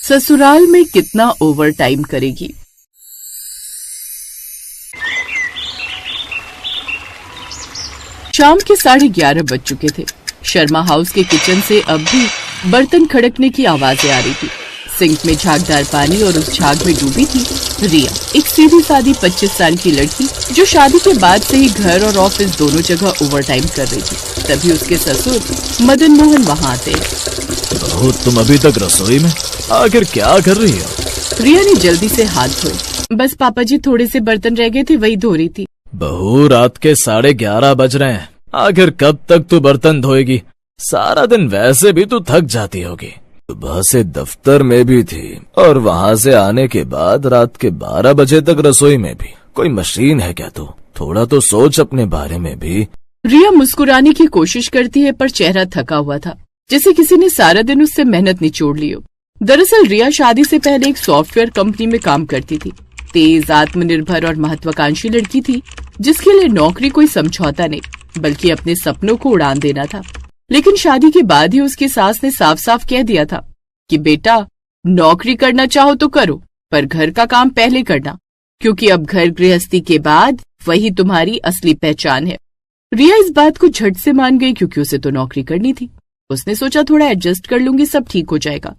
ससुराल में कितना ओवर टाइम करेगी। शाम के 11:30 बज चुके थे। शर्मा हाउस के किचन से अब भी बर्तन खड़कने की आवाजें आ रही थी। सिंक में झागदार पानी और उस झाग में डूबी थी रिया, एक सीधी सादी 25 साल की लड़की जो शादी के बाद से ही घर और ऑफिस दोनों जगह ओवर टाइम कर रही थी। तभी उसके ससुर मदन मोहन वहाँ आते। बहू, तुम अभी तक रसोई में? आखिर क्या कर रही हो? रिया ने जल्दी से हाथ धोए। बस पापा जी, थोड़े से बर्तन रह गए थे, वही धो रही थी। बहू, रात के 11:30 बज रहे हैं। आखिर कब तक तू बर्तन धोएगी? सारा दिन वैसे भी तू थक जाती होगी। सुबह से दफ्तर में भी थी और वहाँ से आने के बाद रात के 12 बजे तक रसोई में भी। कोई मशीन है क्या तू? थोड़ा तो सोच अपने बारे में भी। रिया मुस्कुराने की कोशिश करती है पर चेहरा थका हुआ था, जैसे किसी ने सारा दिन उससे मेहनत निचोड़ ली हो। दरअसल रिया शादी से पहले एक सॉफ्टवेयर कंपनी में काम करती थी। तेज, आत्मनिर्भर और महत्वाकांक्षी लड़की थी, जिसके लिए नौकरी कोई समझौता नहीं बल्कि अपने सपनों को उड़ान देना था। लेकिन शादी के बाद ही उसकी सास ने साफ साफ कह दिया था कि बेटा, नौकरी करना चाहो तो करो, पर घर का काम पहले करना, क्योंकि अब घर गृहस्थी के बाद वही तुम्हारी असली पहचान है। रिया इस बात को झट से मान गई, क्योंकि उसे तो नौकरी करनी थी। उसने सोचा थोड़ा एडजस्ट कर लूंगी, सब ठीक हो जाएगा।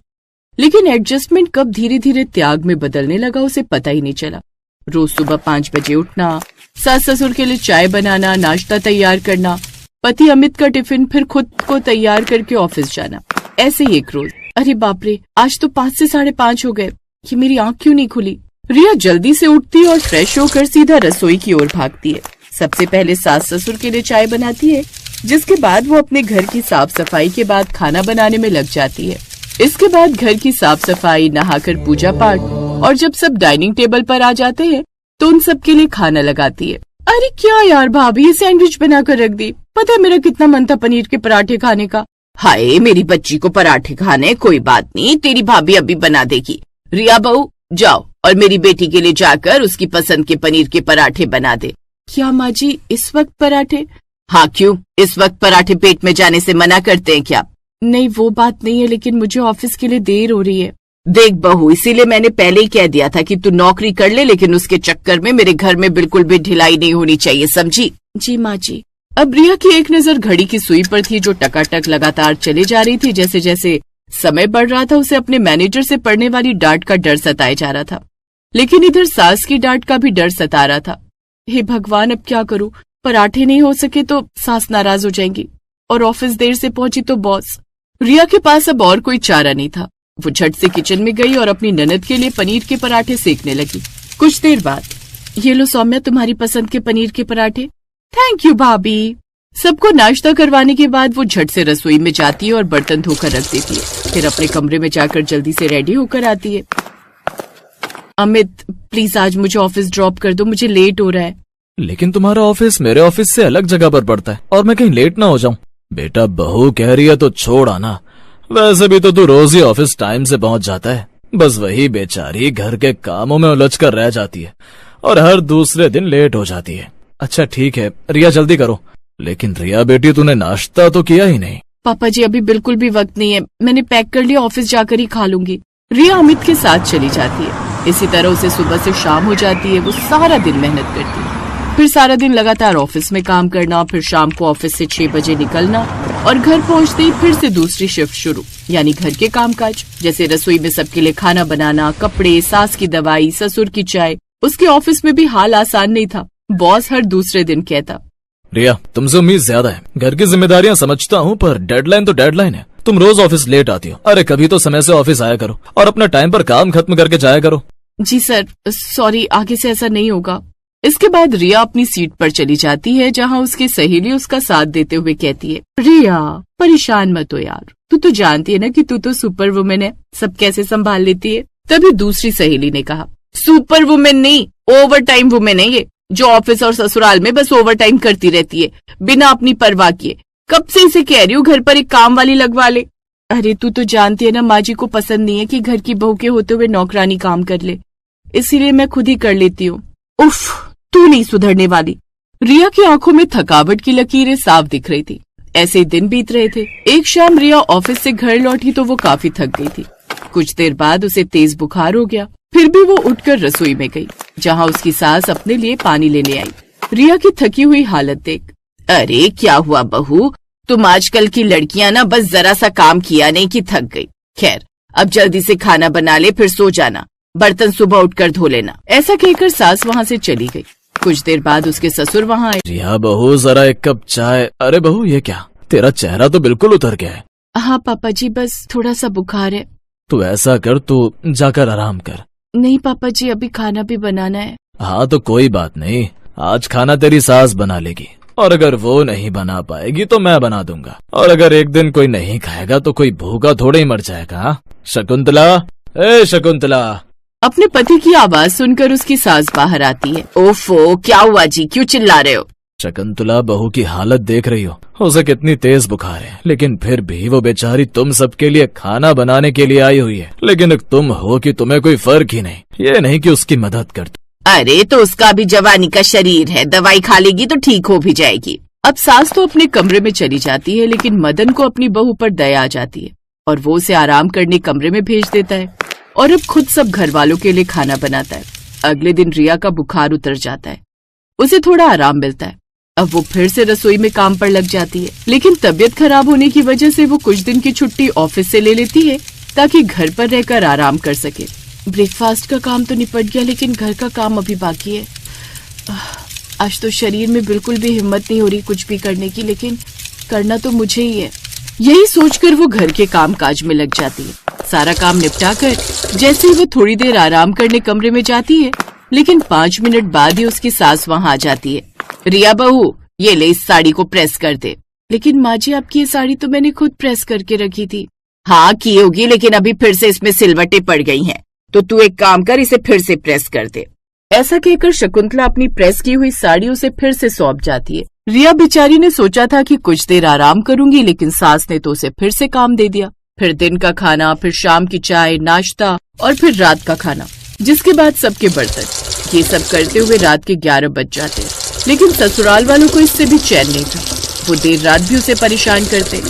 लेकिन एडजस्टमेंट कब धीरे धीरे त्याग में बदलने लगा उसे पता ही नहीं चला। रोज सुबह 5 बजे उठना, सास ससुर के लिए चाय बनाना, नाश्ता तैयार करना, पति अमित का टिफिन, फिर खुद को तैयार करके ऑफिस जाना, ऐसे ही एक रोज। अरे बाप रे, आज तो 5 से 5:30 हो गए। ये मेरी आंख क्यों नहीं खुली? रिया जल्दी से उठती और फ्रेश होकर सीधा रसोई की ओर भागती है। सबसे पहले सास ससुर के लिए चाय बनाती है, जिसके बाद वो अपने घर की साफ सफाई के बाद खाना बनाने में लग जाती है। इसके बाद घर की साफ सफाई, नहाकर पूजा पाठ, और जब सब डाइनिंग टेबल पर आ जाते हैं तो उन सब के लिए खाना लगाती है। अरे क्या यार भाभी, ये सैंडविच बनाकर रख दी। पता है मेरा कितना मन था पनीर के पराठे खाने का। हाय, मेरी बच्ची को पराठे खाने, कोई बात नहीं, तेरी भाभी अभी बना देगी। रिया बहू, जाओ और मेरी बेटी के लिए जाकर उसकी पसंद के पनीर के पराठे बना दे। क्या माँ जी, इस वक्त पराठे? हाँ, क्यों? इस वक्त पराठे पेट में जाने से मना करते हैं क्या? नहीं, वो बात नहीं है, लेकिन मुझे ऑफिस के लिए देर हो रही है। देख बहू, इसीलिए मैंने पहले ही कह दिया था कि तू नौकरी कर ले, लेकिन उसके चक्कर में मेरे घर में बिल्कुल भी ढिलाई नहीं होनी चाहिए, समझी? जी माँ जी। अब रिया की एक नजर घड़ी की सुई पर थी, जो टकाटक लगातार चली जा रही थी। जैसे जैसे समय बढ़ रहा था, उसे अपने मैनेजर से पड़ने वाली डांट का डर सताए जा रहा था, लेकिन इधर सास की डांट का भी डर सता रहा था। हे भगवान, अब क्या करूं? पराठे नहीं हो सके तो सास नाराज हो जाएंगी, और ऑफिस देर से पहुंची तो बॉस। रिया के पास अब और कोई चारा नहीं था। वो झट से किचन में गई और अपनी ननद के लिए पनीर के पराठे सेकने लगी। कुछ देर बाद, ये लो सौम्या, तुम्हारी पसंद के पनीर के पराठे। थैंक यू भाभी। सबको नाश्ता करवाने के बाद वो झट से रसोई में जाती है और बर्तन धोकर रख देती है। फिर अपने कमरे में जाकर जल्दी से रेडी होकर आती है। अमित, प्लीज आज मुझे ऑफिस ड्रॉप कर दो, मुझे लेट हो रहा है। लेकिन तुम्हारा ऑफिस मेरे ऑफिस से अलग जगह पर पड़ता है और मैं कहीं लेट ना हो जाऊं। बेटा, बहू कह रही है तो छोड़ आना। वैसे भी तो तू रोज ही ऑफिस टाइम से पहुंच जाता है। बस वही बेचारी घर के कामों में उलझ कर रह जाती है और हर दूसरे दिन लेट हो जाती है। अच्छा ठीक है रिया, जल्दी करो। लेकिन रिया बेटी, तूने नाश्ता तो किया ही नहीं। पापा जी, अभी बिल्कुल भी वक्त नहीं है, मैंने पैक कर लिया, ऑफिस जाकर ही खा लूंगी। रिया अमित के साथ चली जाती है। इसी तरह उसे सुबह से शाम हो जाती है। वो सारा दिन मेहनत करती है, फिर सारा दिन लगातार ऑफिस में काम करना, फिर शाम को ऑफिस से 6 बजे निकलना और घर पहुंचते ही फिर से दूसरी शिफ्ट शुरू, यानी घर के कामकाज, जैसे रसोई में सबके लिए खाना बनाना, कपड़े, सास की दवाई, ससुर की चाय। उसके ऑफिस में भी हाल आसान नहीं था। बॉस हर दूसरे दिन कहता, रिया, तुमसे उम्मीद ज्यादा है। घर की जिम्मेदारियां समझता हूँ, पर डेडलाइन तो डेडलाइन है। तुम रोज ऑफिस लेट आती हो। अरे कभी तो समय से ऑफिस आया करो और अपना टाइम पर काम खत्म करके जाया करो। जी सर, सॉरी, आगे से ऐसा नहीं होगा। इसके बाद रिया अपनी सीट पर चली जाती है, जहाँ उसकी सहेली उसका साथ देते हुए कहती है, रिया परेशान मत हो यार, तू तो जानती है ना कि तू तो सुपर वुमेन है, सब कैसे संभाल लेती है। तभी दूसरी सहेली ने कहा, सुपर वुमेन नहीं, ओवर टाइम वुमेन है ये, जो ऑफिस और ससुराल में बस ओवर टाइम करती रहती है बिना अपनी परवाह किए। कब से इसे कह रही हूँ घर पर एक काम वाली लगवा ले। अरे तू तो जानती है ना, माँ जी को पसंद नहीं है कि घर की बहू के होते हुए नौकरानी काम कर ले, इसीलिए मैं खुद ही कर लेती हूँ। उफ, तू नहीं सुधरने वाली। रिया की आंखों में थकावट की लकीरें साफ दिख रही थी। ऐसे ही दिन बीत रहे थे। एक शाम रिया ऑफिस से घर लौटी तो वो काफी थक गई थी। कुछ देर बाद उसे तेज बुखार हो गया। फिर भी वो उठकर रसोई में गई, जहाँ उसकी सास अपने लिए पानी लेने आई। रिया की थकी हुई हालत देख, अरे क्या हुआ बहू, तुम आजकल की लड़कियां ना बस जरा सा काम किया नहीं कि थक गई। खैर अब जल्दी से खाना बना ले, फिर सो जाना, बर्तन सुबह उठकर धो लेना। ऐसा कहकर सास वहाँ से चली गई। कुछ देर बाद उसके ससुर वहाँ आए। रिया बहू जरा एक कप चाय। अरे बहू ये क्या, तेरा चेहरा तो बिल्कुल उतर गया है। हाँ पापा जी, बस थोड़ा सा बुखार है। तू ऐसा कर, तू जाकर आराम कर। नहीं पापा जी, अभी खाना भी बनाना है। हाँ तो कोई बात नहीं, आज खाना तेरी सास बना लेगी, और अगर वो नहीं बना पाएगी तो मैं बना दूंगा। और अगर एक दिन कोई नहीं खाएगा तो कोई भूखा थोड़े ही मर जाएगा। शकुंतला, ए शकुंतला। अपने पति की आवाज सुनकर उसकी सास बाहर आती है। ओफो, क्या हुआ जी, क्यों चिल्ला रहे हो? शकुंतला, बहू की हालत देख रही हो, उसे कितनी तेज बुखार है, लेकिन फिर भी वो बेचारी तुम सबके लिए खाना बनाने के लिए आई हुई है। लेकिन तुम हो कि तुम्हें कोई फर्क ही नहीं, ये नहीं कि उसकी मदद कर। अरे तो उसका भी जवानी का शरीर है, दवाई खा लेगी तो ठीक हो भी जाएगी। अब सास तो अपने कमरे में चली जाती है, लेकिन मदन को अपनी बहू पर दया आ जाती है और वो उसे आराम करने कमरे में भेज देता है और अब खुद सब घर वालों के लिए खाना बनाता है। अगले दिन रिया का बुखार उतर जाता है, उसे थोड़ा आराम मिलता है। अब वो फिर से रसोई में काम पर लग जाती है, लेकिन तबीयत खराब होने की वजह से वो कुछ दिन की छुट्टी ऑफिस से ले लेती है ताकि घर पर रहकर आराम कर सके। ब्रेकफास्ट का काम तो निपट गया, लेकिन घर का काम अभी बाकी है। आज तो शरीर में बिल्कुल भी हिम्मत नहीं हो रही कुछ भी करने की, लेकिन करना तो मुझे ही है। यही सोचकर वो घर के काम काज में लग जाती है। सारा काम निपटाकर जैसे ही वो थोड़ी देर आराम करने कमरे में जाती है, लेकिन 5 मिनट बाद ही उसकी सास वहाँ आ जाती है। रिया बहू, ये ले इस साड़ी को प्रेस कर दे। लेकिन माँ जी, आपकी ये साड़ी तो मैंने खुद प्रेस करके रखी थी। हाँ की होगी, लेकिन अभी फिर से इसमें सिलवटें पड़ गई हैं, तो तू एक काम कर, इसे फिर से प्रेस कर दे। ऐसा कहकर शकुंतला अपनी प्रेस की हुई साड़ी उसे फिर से सौंप जाती है। रिया बेचारी ने सोचा था कि कुछ देर आराम करूंगी, लेकिन सास ने तो उसे फिर से काम दे दिया। फिर दिन का खाना, फिर शाम की चाय, नाश्ता और फिर रात का खाना, जिसके बाद सबके बर्तन। ये सब करते हुए रात के 11 बज जाते, लेकिन ससुराल वालों को इससे भी चैन नहीं था। वो देर रात भी उसे परेशान करते।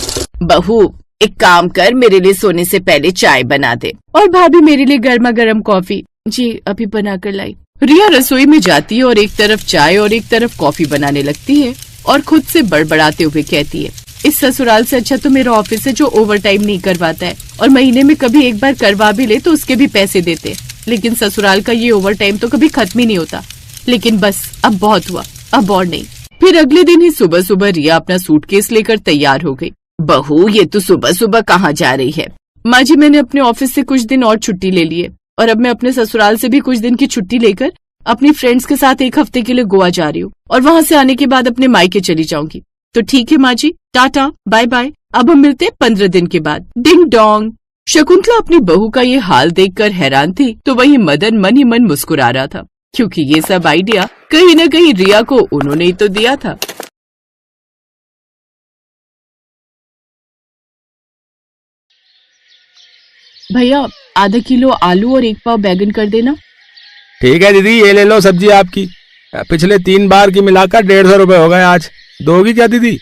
बहू एक काम कर, मेरे लिए सोने से पहले चाय बना दे। और भाभी मेरे लिए गर्मा गर्म कॉफी। जी अभी बना कर लाई। रिया रसोई में जाती है और एक तरफ चाय और एक तरफ कॉफी बनाने लगती है और खुद से बड़बड़ाते हुए कहती है, इस ससुराल से अच्छा तो मेरा ऑफिस है जो ओवर टाइम नहीं करवाता है, और महीने में कभी एक बार करवा भी ले तो उसके भी पैसे देते। लेकिन ससुराल का ये ओवर टाइम तो कभी खत्म ही नहीं होता। लेकिन बस अब बहुत हुआ, अब और नहीं। फिर अगले दिन ही सुबह सुबह रिया अपना सूटकेस लेकर तैयार हो गई। बहू ये तू सुबह सुबह कहाँ जा रही है? माँ जी, मैंने अपने ऑफिस से कुछ दिन और छुट्टी ले ली है, और अब मैं अपने ससुराल से भी कुछ दिन की छुट्टी लेकर अपनी फ्रेंड्स के साथ 1 हफ्ते के लिए गोवा जा रही हूँ, और वहाँ से आने के बाद अपने मायके चली जाऊंगी। तो ठीक है माँ जी, टाटा बाय बाय, अब हम मिलते हैं 15 दिन के बाद। Ding dong. शकुंतला अपनी बहू का ये हाल देखकर हैरान थी, तो वहीं मदन मन ही मन मुस्कुरा रहा था, क्योंकि ये सब आइडिया कहीं न कहीं रिया को उन्होंने ही तो दिया था। भैया आधा किलो आलू और 1 पाव बैगन कर देना। ठीक है दीदी, ये ले लो सब्जी आपकी। पिछले 3 बार की मिलाकर 150 रुपए हो गए। आज दोगी क्या दीदी?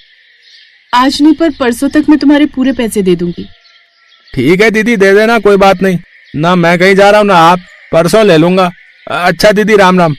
आज नहीं, पर परसों तक मैं तुम्हारे पूरे पैसे दे दूंगी। ठीक है दीदी, दे देना, कोई बात नहीं। ना मैं कहीं जा रहा हूँ ना आप, परसों ले लूंगा। अच्छा दीदी, राम राम।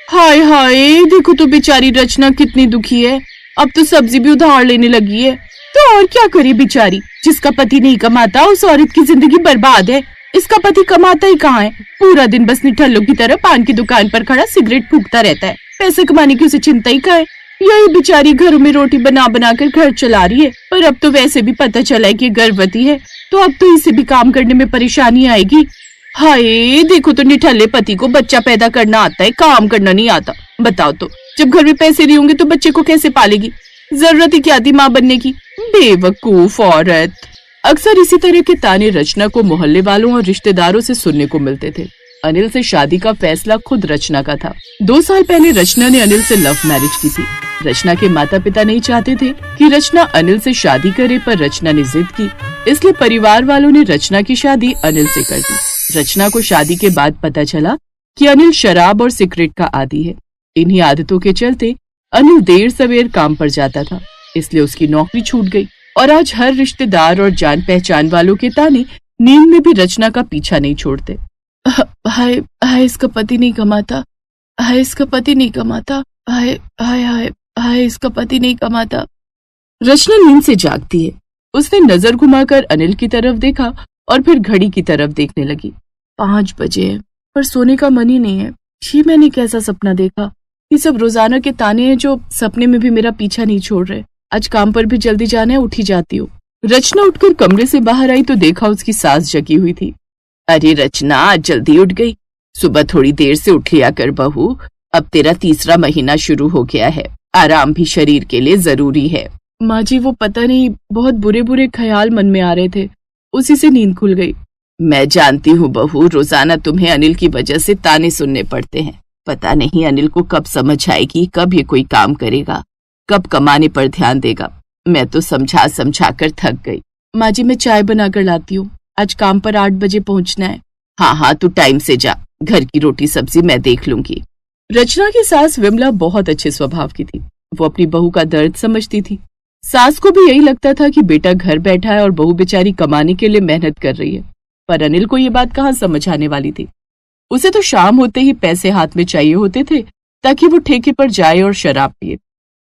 हाय हाय, देखो तो बेचारी रचना कितनी दुखी है। अब तो सब्जी भी उधार लेने लगी है। तो और क्या करे बेचारी, जिसका पति नहीं कमाता उस औरत की जिंदगी बर्बाद है। इसका पति कमाता ही कहाँ है, पूरा दिन बस निठल्लों की तरह पान की दुकान पर खड़ा सिगरेट फूकता रहता है। पैसे कमाने की उसे चिंता ही कहाँ है। यही बेचारी घरों में रोटी बना बना कर घर चला रही है, पर अब तो वैसे भी पता चला है कि गर्भवती है, तो अब तो इसे भी काम करने में परेशानी आएगी। हाय, देखो तो निठल्ले पति को बच्चा पैदा करना आता है, काम करना नहीं आता। बताओ तो, जब घर में पैसे नहीं होंगे तो बच्चे को कैसे पालेगी? जरूरत ही क्या थी माँ बनने की, बेवकूफ औरत। अक्सर इसी तरह के ताने रचना को मोहल्ले वालों और रिश्तेदारों से सुनने को मिलते थे। अनिल से शादी का फैसला खुद रचना का था। 2 साल पहले रचना ने अनिल से लव मैरिज की थी। रचना के माता पिता नहीं चाहते थे कि रचना अनिल से शादी करे, पर रचना ने जिद की, इसलिए परिवार वालों ने रचना की शादी अनिल से कर दी। रचना को शादी के बाद पता चला कि अनिल शराब और सिगरेट का आदी है। इन्हीं आदतों के चलते अनिल देर सवेर काम पर जाता था, इसलिए उसकी नौकरी छूट गई और आज हर रिश्तेदार और जान पहचान वालों के ताने नींद में भी रचना का पीछा नहीं छोड़ते। हाय हाय, इसका पति नहीं कमाता, हाय इसका पति नहीं कमाता, हाय हाय हाय हाय, इसका पति नहीं कमाता। रचना नींद से जागती है। उसने नजर घुमाकर अनिल की तरफ देखा और फिर घड़ी की तरफ देखने लगी। 5 बजे हैं, पर सोने का मन ही नहीं है। ये मैंने कैसा सपना देखा? ये सब रोजाना के ताने हैं जो सपने में भी मेरा पीछा नहीं छोड़ रहे। आज काम पर भी जल्दी जाना है, उठी जाती हूँ। रचना उठकर कमरे से बाहर आई तो देखा उसकी सास जगी हुई थी। अरे रचना, आज जल्दी उठ गई? सुबह थोड़ी देर से उठ लिया कर बहू, अब तेरा तीसरा महीना शुरू हो गया है, आराम भी शरीर के लिए जरूरी है। माँ जी, वो पता नहीं बहुत बुरे बुरे ख्याल मन में आ रहे थे, उसी से नींद खुल गई। मैं जानती हूँ बहू, रोजाना तुम्हें अनिल की वजह से ताने सुनने पड़ते हैं। पता नहीं अनिल को कब समझ आएगी, कब ये कोई काम करेगा, कब कमाने पर ध्यान देगा। मैं तो समझा समझा कर थक गई। माँ जी, मैं चाय बनाकर लाती हूँ, आज काम पर 8 बजे पहुँचना है। हाँ हाँ, तू टाइम से जा, घर की रोटी सब्जी मैं देख लूंगी। रचना की सास विमला बहुत अच्छे स्वभाव की थी। वो अपनी बहू का दर्द समझती थी। सास को भी यही लगता था कि बेटा घर बैठा है और बहू बेचारी कमाने के लिए मेहनत कर रही है, पर अनिल को ये बात कहाँ समझ आने वाली थी। उसे तो शाम होते ही पैसे हाथ में चाहिए होते थे ताकि वो ठेके पर जाए और शराब पिए।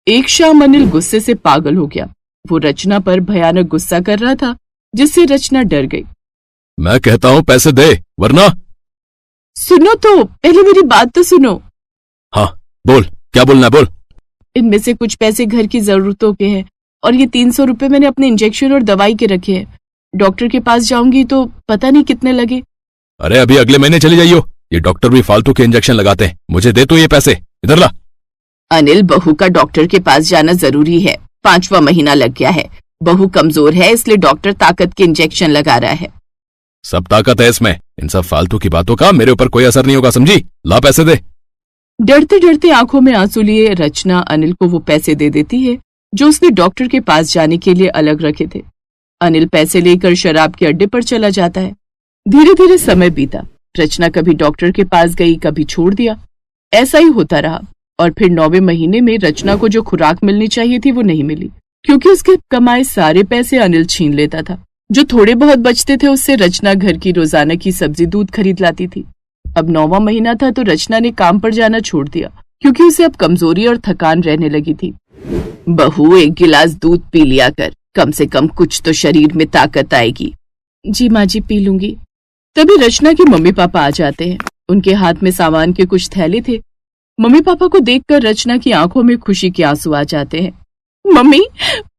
एक शाम अनिल गुस्से से पागल हो गया। वो रचना पर भयानक गुस्सा कर रहा था, जिससे रचना डर गई। मैं कहता हूँ पैसे दे, वरना। सुनो तो, पहले मेरी बात तो सुनो। हाँ बोल, क्या बोलना है बोल। इनमें से कुछ पैसे घर की जरूरतों के हैं और ये 300 रुपए मैंने अपने इंजेक्शन और दवाई के रखे हैं। डॉक्टर के पास जाऊंगी तो पता नहीं कितने लगे। अरे अभी अगले महीने चली जाइयो, ये डॉक्टर भी फालतू के इंजेक्शन लगाते हैं। मुझे दे तो ये पैसे, इधर ला। अनिल, बहू का डॉक्टर के पास जाना जरूरी है। 5वां महीना लग गया है, बहू कमजोर है, इसलिए डॉक्टर ताकत के इंजेक्शन लगा रहा है। सब ताकत है इसमें, इन सब फालतू की बातों का मेरे ऊपर कोई असर नहीं होगा, समझी? ला पैसे दे। डरते डरते आंखों में आंसू लिए रचना अनिल को वो पैसे दे देती है जो उसने डॉक्टर के पास जाने के लिए अलग रखे थे। अनिल पैसे लेकर शराब के अड्डे पर चला जाता है। धीरे धीरे समय बीता। रचना कभी डॉक्टर के पास गई, कभी छोड़ दिया। ऐसा ही होता रहा और फिर 9वें महीने में रचना को जो खुराक मिलनी चाहिए थी वो नहीं मिली, क्योंकि उसके कमाए सारे पैसे अनिल छीन लेता था। जो थोड़े बहुत बचते थे उससे रचना घर की रोजाना की सब्जी दूध खरीद लाती थी। अब 9वां महीना था तो रचना ने काम पर जाना छोड़ दिया, क्योंकि उसे अब कमजोरी और थकान रहने लगी थी। बहू, 1 गिलास दूध पी लिया कर, कम से कम कुछ तो शरीर में ताकत आएगी। जी माँ जी, पी लूंगी। तभी रचना के मम्मी पापा आ जाते हैं। उनके हाथ में सामान के कुछ थैले थे। मम्मी पापा को देखकर रचना की आंखों में खुशी के आंसू आ जाते हैं। मम्मी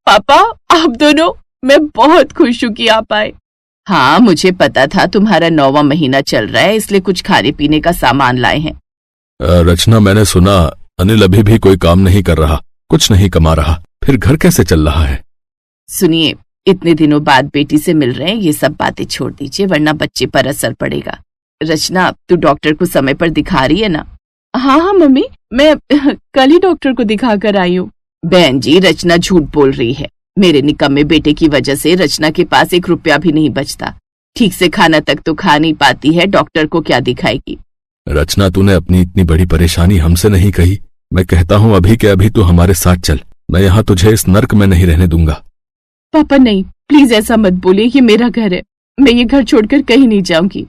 पापा, आप दोनों, मैं बहुत खुश हूँ कि आप आए। हाँ, मुझे पता था तुम्हारा 9वां महीना चल रहा है, इसलिए कुछ खाने पीने का सामान लाए हैं। रचना, मैंने सुना अनिल अभी भी कोई काम नहीं कर रहा, कुछ नहीं कमा रहा, फिर घर कैसे चल रहा है? सुनिए, इतने दिनों बाद बेटी से मिल रहे हैं, ये सब बातें छोड़ दीजिए, वरना बच्चे पर असर पड़ेगा। रचना, तू डॉक्टर को समय पर दिखा रही है ना? हाँ हाँ मम्मी, मैं कल ही डॉक्टर को दिखा कर आई हूँ। बहन जी, रचना झूठ बोल रही है। मेरे निकम्मे बेटे की वजह से रचना के पास 1 रुपया भी नहीं बचता। ठीक से खाना तक तो खा नहीं पाती है, डॉक्टर को क्या दिखाएगी? रचना, तूने अपनी इतनी बड़ी परेशानी हमसे नहीं कही। मैं कहता हूँ अभी के अभी तू हमारे साथ चल, मैं यहाँ तुझे इस नर्क में नहीं रहने दूंगा। पापा नहीं, प्लीज ऐसा मत बोलिए, ये मेरा घर है, मैं ये घर छोड़कर कहीं नहीं जाऊंगी।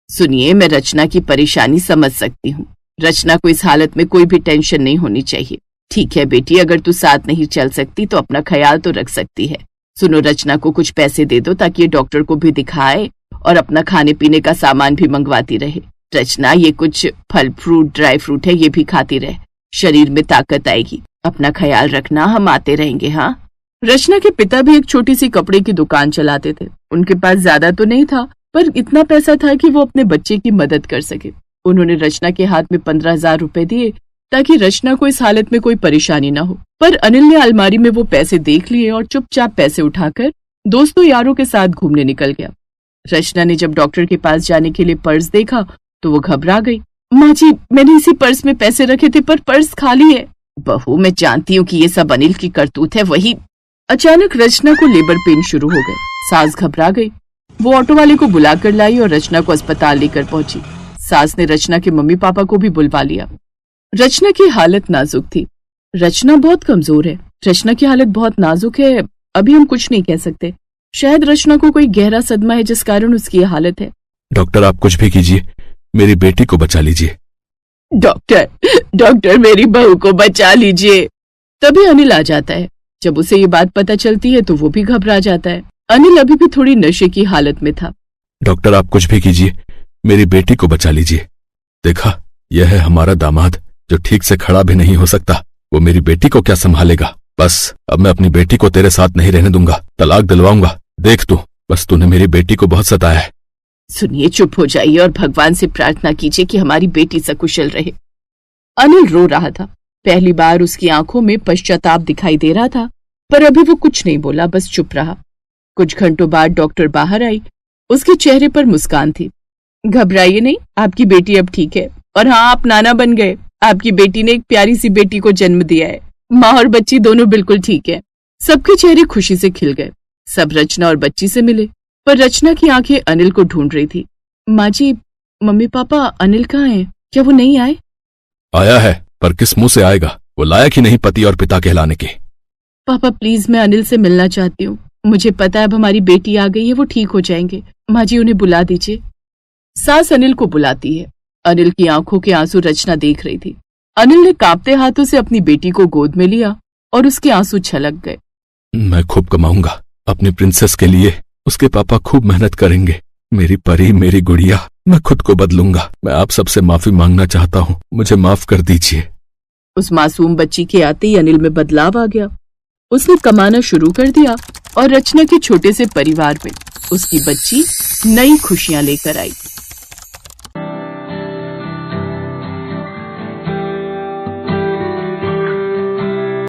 सुनिए, मैं रचना की परेशानी समझ सकती हूँ। रचना को इस हालत में कोई भी टेंशन नहीं होनी चाहिए। ठीक है बेटी, अगर तू साथ नहीं चल सकती तो अपना ख्याल तो रख सकती है। सुनो, रचना को कुछ पैसे दे दो ताकि ये डॉक्टर को भी दिखाए और अपना खाने पीने का सामान भी मंगवाती रहे। रचना, ये कुछ फल फ्रूट, ड्राई फ्रूट है, ये भी खाती रहे, शरीर में ताकत आएगी। अपना ख्याल रखना, हम आते रहेंगे। हाँ। रचना के पिता भी एक छोटी सी कपड़े की दुकान चलाते थे। उनके पास ज्यादा तो नहीं था, पर इतना पैसा था कि वो अपने बच्चे की मदद कर सके। उन्होंने रचना के हाथ में 15,000 रुपए दिए ताकि रचना को इस हालत में कोई परेशानी ना हो। पर अनिल ने अलमारी में वो पैसे देख लिए और चुपचाप पैसे उठाकर दोस्तों यारों के साथ घूमने निकल गया। रचना ने जब डॉक्टर के पास जाने के लिए पर्स देखा तो वो घबरा गई। माँ जी, मैंने इसी पर्स में पैसे रखे थे, पर पर्स खाली है। बहू, मैं जानती हूँ कि ये सब अनिल की करतूत है, वही। अचानक रचना को लेबर पेन शुरू हो गए। सास घबरा गई। वो ऑटो वाले को बुलाकर लाई और रचना को अस्पताल लेकर पहुंची। सास ने रचना के मम्मी पापा को भी बुलवा लिया। रचना की हालत नाजुक थी। रचना बहुत कमजोर है। रचना की हालत बहुत नाजुक है, अभी हम कुछ नहीं कह सकते। शायद रचना को कोई गहरा सदमा है जिस कारण उसकी यह हालत है। डॉक्टर आप कुछ भी कीजिए, मेरी बेटी को बचा लीजिए। डॉक्टर मेरी बहू को बचा लीजिए। तभी अनिल आ जाता है। जब उसे ये बात पता चलती है तो वो भी घबरा जाता है। अनिल अभी भी थोड़ी नशे की हालत में था। डॉक्टर आप कुछ भी कीजिए, मेरी बेटी को बचा लीजिए। देखा, यह है हमारा दामाद जो ठीक से खड़ा भी नहीं हो सकता। वो मेरी बेटी को क्या संभालेगा। बस अब मैं अपनी बेटी को तेरे साथ नहीं रहने दूंगा, तलाक दिलवाऊंगा। देख तू, बस तूने मेरी बेटी को बहुत सताया है। सुनिए, चुप हो जाइए और भगवान से प्रार्थना कीजिए कि हमारी बेटी सकुशल रहे। अनिल रो रहा था। पहली बार उसकी आंखों में पश्चाताप दिखाई दे रहा था, पर अभी वो कुछ नहीं बोला, बस चुप रहा। कुछ घंटों बाद डॉक्टर बाहर आई। उसके चेहरे पर मुस्कान थी। घबराइए नहीं, आपकी बेटी अब ठीक है। और हाँ, आप नाना बन गए। आपकी बेटी ने एक प्यारी सी बेटी को जन्म दिया है। माँ और बच्ची दोनों बिल्कुल ठीक है। सबके चेहरे खुशी से खिल गए। सब रचना और बच्ची से मिले, पर रचना की आंखें अनिल को ढूंढ रही थी। माँ जी, मम्मी पापा, अनिल कहाँ हैं? क्या वो नहीं आए? आया है, पर किस मुंह से आएगा? वो लायक ही नहीं पति और पिता कहलाने के। पापा प्लीज, मैं अनिल से मिलना चाहती हूँ। मुझे पता है अब हमारी बेटी आ गई है, वो ठीक हो जाएंगे। माँ जी, उन्हें बुला दीजिए। सास अनिल को बुलाती है। अनिल की आंखों के आंसू रचना देख रही थी। अनिल ने कांपते हाथों से अपनी बेटी को गोद में लिया और उसके आंसू छलक गए। मैं खूब कमाऊंगा अपनी प्रिंसेस के लिए। उसके पापा खूब मेहनत करेंगे। मेरी परी, मेरी गुड़िया, मैं खुद को बदलूंगा। मैं आप सबसे माफी मांगना चाहता हूँ, मुझे माफ कर दीजिए। उस मासूम बच्ची के आते ही अनिल में बदलाव आ गया। उसने कमाना शुरू कर दिया और रचना के छोटे से परिवार में उसकी बच्ची नई खुशियां लेकर आई।